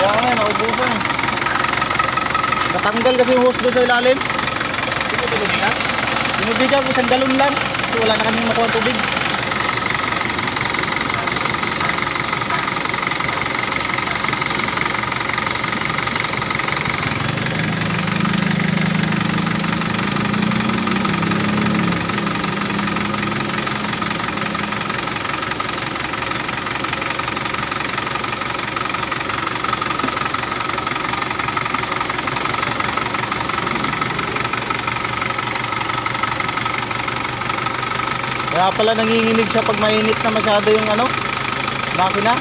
Kaya nga, naubusan. Natanggal kasi yung hose doon sa ilalim. Sinubigan ko, isang galon lang. Kasi wala na kaming makuha tubig. Kaya pala nanginginig siya pag mainit na masyado yung ano, makina.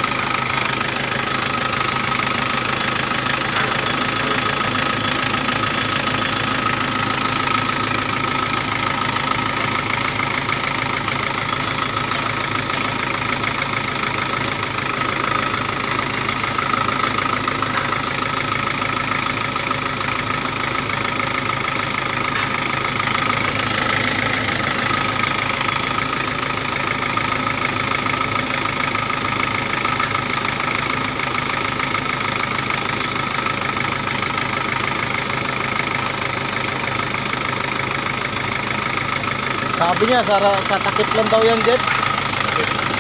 Sabi niya, sa takip lang daw yan, Jeff.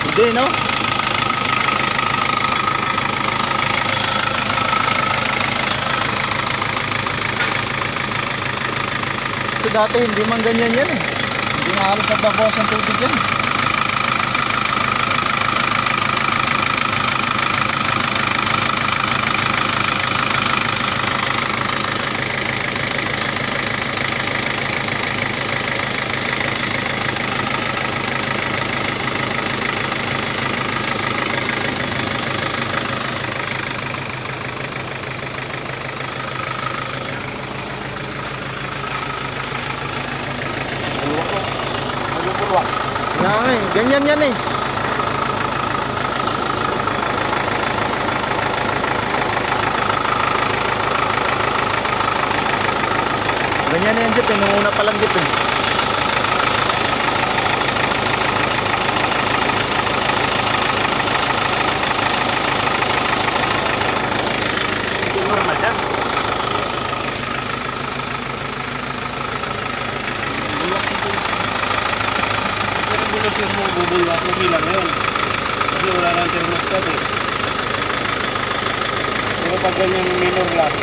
Hindi, no? Kasi dati hindi man ganyan yan eh. Hindi nga halos nagbabawas ng tubig yan. Yan eh, ganyan yan eh. Ganyan yan, Jeff eh. Nung una pa lang, Jeff eh. Hindi normal yan. Yung mo bubulwak mo bilang yun kasi wala nang thermostat eh. Pero pag ganyan minor lang